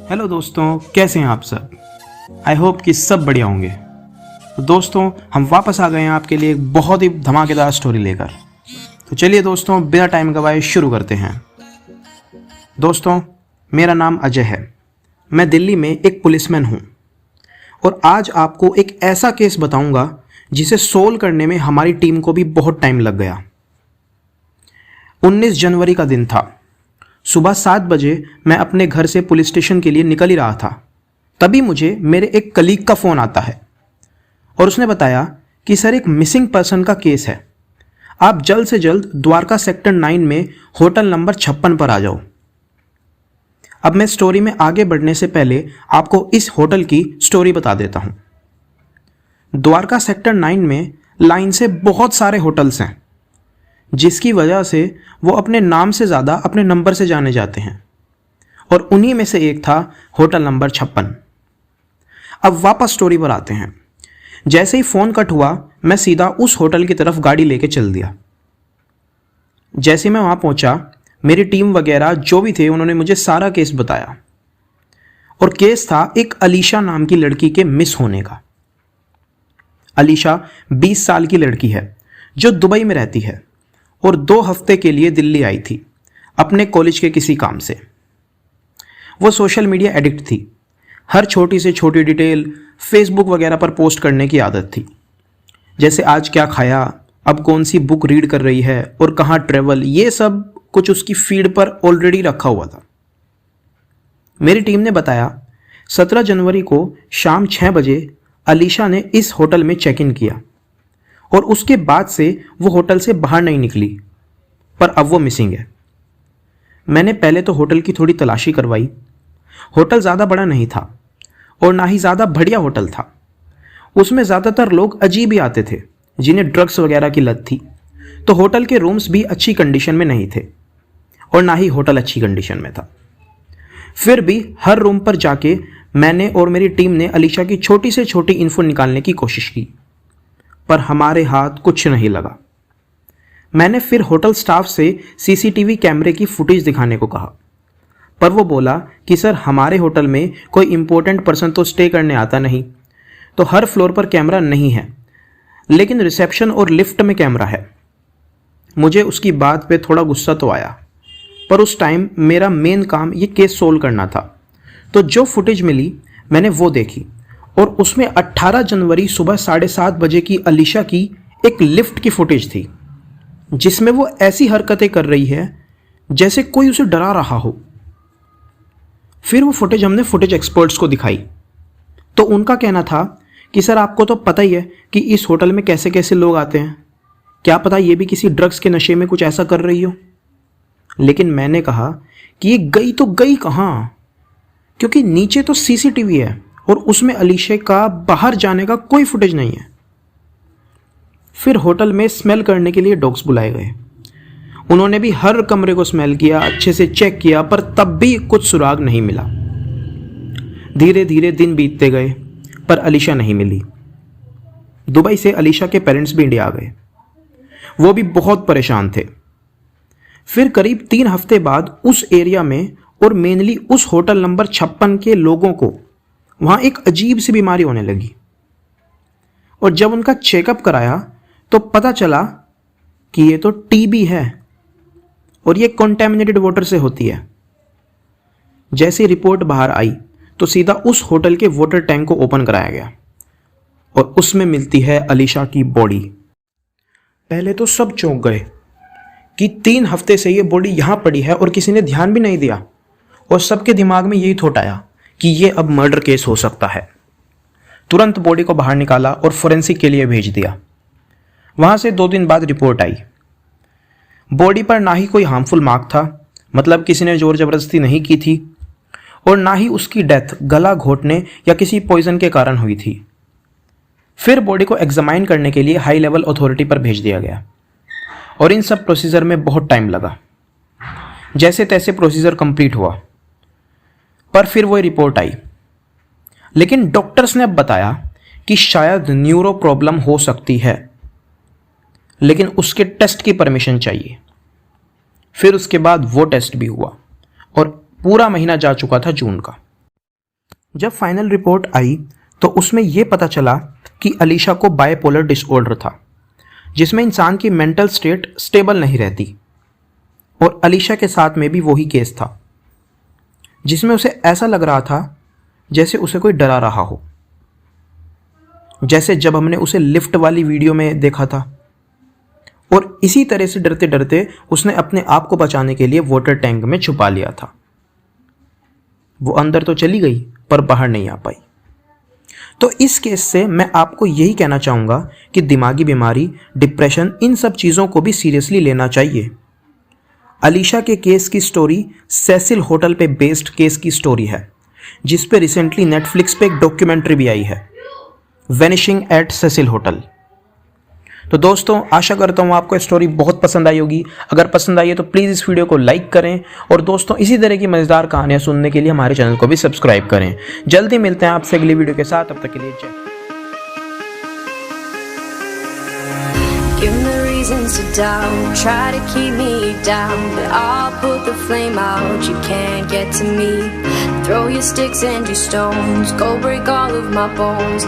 Hello दोस्तों, कैसे हैं आप सब। आई होप कि सब बढ़िया होंगे। तो दोस्तों, हम वापस आ गए हैं आपके लिए एक बहुत ही धमाकेदार स्टोरी लेकर। तो चलिए दोस्तों, बिना टाइम गवाए शुरू करते हैं। दोस्तों, मेरा नाम अजय है। मैं दिल्ली में एक पुलिसमैन हूँ और आज आपको एक ऐसा केस बताऊंगा जिसे सोल्व करने में हमारी टीम को भी बहुत टाइम लग गया। 19 जनवरी का दिन था। सुबह 7 बजे मैं अपने घर से पुलिस स्टेशन के लिए निकल ही रहा था। तभी मुझे मेरे एक कलीग का फ़ोन आता है और उसने बताया कि सर, एक मिसिंग पर्सन का केस है, आप जल्द से जल्द द्वारका सेक्टर 9 में होटल नंबर 56 पर आ जाओ। अब मैं स्टोरी में आगे बढ़ने से पहले आपको इस होटल की स्टोरी बता देता हूँ। द्वारका सेक्टर 9 में लाइन से बहुत सारे होटल्स हैं, जिसकी वजह से वो अपने नाम से ज़्यादा अपने नंबर से जाने जाते हैं, और उन्हीं में से एक था होटल नंबर 56। अब वापस स्टोरी पर आते हैं। जैसे ही फ़ोन कट हुआ, मैं सीधा उस होटल की तरफ गाड़ी लेके चल दिया। जैसे मैं वहाँ पहुँचा, मेरी टीम वगैरह जो भी थे उन्होंने मुझे सारा केस बताया, और केस था एक अलीशा नाम की लड़की के मिस होने का। अलीशा 20 साल की लड़की है जो दुबई में रहती है और 2 हफ्ते के लिए दिल्ली आई थी अपने कॉलेज के किसी काम से। वो सोशल मीडिया एडिक्ट थी। हर छोटी से छोटी डिटेल फेसबुक वगैरह पर पोस्ट करने की आदत थी, जैसे आज क्या खाया, अब कौन सी बुक रीड कर रही है और कहाँ ट्रेवल, ये सब कुछ उसकी फीड पर ऑलरेडी रखा हुआ था। मेरी टीम ने बताया 17 जनवरी को शाम 6 बजे अलीशा ने इस होटल में चेक इन किया और उसके बाद से वो होटल से बाहर नहीं निकली, पर अब वो मिसिंग है। मैंने पहले तो होटल की थोड़ी तलाशी करवाई। होटल ज़्यादा बड़ा नहीं था और ना ही ज़्यादा बढ़िया होटल था। उसमें ज़्यादातर लोग अजीब ही आते थे जिन्हें ड्रग्स वगैरह की लत थी। तो होटल के रूम्स भी अच्छी कंडीशन में नहीं थे और ना ही होटल अच्छी कंडीशन में था। फिर भी हर रूम पर जाके मैंने और मेरी टीम ने अलीशा की छोटी से छोटी इन्फो निकालने की कोशिश की, पर हमारे हाथ कुछ नहीं लगा। मैंने फिर होटल स्टाफ से सीसीटीवी कैमरे की फुटेज दिखाने को कहा, पर वो बोला कि सर, हमारे होटल में कोई इंपॉर्टेंट पर्सन तो स्टे करने आता नहीं, तो हर फ्लोर पर कैमरा नहीं है, लेकिन रिसेप्शन और लिफ्ट में कैमरा है। मुझे उसकी बात पे थोड़ा गुस्सा तो आया, पर उस टाइम मेरा मेन काम ये केस सोल्व करना था। तो जो फुटेज मिली मैंने वो देखी, और उसमें 18 जनवरी सुबह 7:30 बजे की अलीशा की एक लिफ्ट की फुटेज थी, जिसमें वो ऐसी हरकतें कर रही है जैसे कोई उसे डरा रहा हो। फिर वो फुटेज हमने फुटेज एक्सपर्ट्स को दिखाई, तो उनका कहना था कि सर, आपको तो पता ही है कि इस होटल में कैसे कैसे लोग आते हैं, क्या पता ये भी किसी ड्रग्स के नशे में कुछ ऐसा कर रही हो। लेकिन मैंने कहा कि ये गई तो गई कहाँ, क्योंकि नीचे तो सीसीटीवी है और उसमें अलीशा का बाहर जाने का कोई फुटेज नहीं है। फिर होटल में स्मेल करने के लिए डॉग्स बुलाए गए। उन्होंने भी हर कमरे को स्मेल किया, अच्छे से चेक किया, पर तब भी कुछ सुराग नहीं मिला। धीरे धीरे दिन बीतते गए, पर अलीशा नहीं मिली। दुबई से अलीशा के पेरेंट्स भी इंडिया आ गए। वो भी बहुत परेशान थे। फिर करीब 3 हफ्ते बाद उस एरिया में और मेनली उस होटल नंबर 56 के लोगों को वहाँ एक अजीब सी बीमारी होने लगी, और जब उनका चेकअप कराया तो पता चला कि ये तो टीबी है और ये कॉन्टैमिनेटेड वाटर से होती है। जैसे रिपोर्ट बाहर आई तो सीधा उस होटल के वाटर टैंक को ओपन कराया गया और उसमें मिलती है अलीशा की बॉडी। पहले तो सब चौंक गए कि 3 हफ्ते से ये बॉडी यहाँ पड़ी है और किसी ने ध्यान भी नहीं दिया, और सबके दिमाग में यही थॉट आया कि ये अब मर्डर केस हो सकता है। तुरंत बॉडी को बाहर निकाला और फोरेंसिक के लिए भेज दिया। वहाँ से 2 दिन बाद रिपोर्ट आई। बॉडी पर ना ही कोई हार्मफुल मार्क था, मतलब किसी ने जोर जबरदस्ती नहीं की थी, और ना ही उसकी डेथ गला घोटने या किसी पॉइजन के कारण हुई थी। फिर बॉडी को एग्जामाइन करने के लिए हाई लेवल अथॉरिटी पर भेज दिया गया, और इन सब प्रोसीजर में बहुत टाइम लगा। जैसे तैसे प्रोसीजर कंप्लीट हुआ, पर फिर वो रिपोर्ट आई। लेकिन डॉक्टर्स ने अब बताया कि शायद न्यूरो प्रॉब्लम हो सकती है, लेकिन उसके टेस्ट की परमिशन चाहिए। फिर उसके बाद वो टेस्ट भी हुआ और पूरा महीना जा चुका था जून का। जब फाइनल रिपोर्ट आई तो उसमें यह पता चला कि अलीशा को बायपोलर डिसऑर्डर था, जिसमें इंसान की मेंटल स्टेट स्टेबल नहीं रहती। और अलीशा के साथ में भी वही केस था, जिसमें उसे ऐसा लग रहा था जैसे उसे कोई डरा रहा हो, जैसे जब हमने उसे लिफ्ट वाली वीडियो में देखा था। और इसी तरह से डरते डरते उसने अपने आप को बचाने के लिए वाटर टैंक में छुपा लिया था। वो अंदर तो चली गई पर बाहर नहीं आ पाई। तो इस केस से मैं आपको यही कहना चाहूँगा कि दिमागी बीमारी, डिप्रेशन, इन सब चीज़ों को भी सीरियसली लेना चाहिए। अलीशा के केस की स्टोरी सेसिल होटल पे बेस्ड केस की स्टोरी है, जिस पे रिसेंटली नेटफ्लिक्स पे एक डॉक्यूमेंट्री भी आई है, वेनिशिंग एट सेसिल होटल। तो दोस्तों, आशा करता हूँ आपको स्टोरी बहुत पसंद आई होगी। अगर पसंद आई है तो प्लीज़ इस वीडियो को लाइक करें और दोस्तों इसी तरह की मज़ेदार कहानियाँ सुनने के लिए हमारे चैनल को भी सब्सक्राइब करें। जल्दी मिलते हैं आपसे अगली वीडियो के साथ, तब तक के लिए जय। Give me reasons to doubt, try to keep me down, but I'll put the flame out, you can't get to me. Throw your sticks and your stones, go break all of my bones.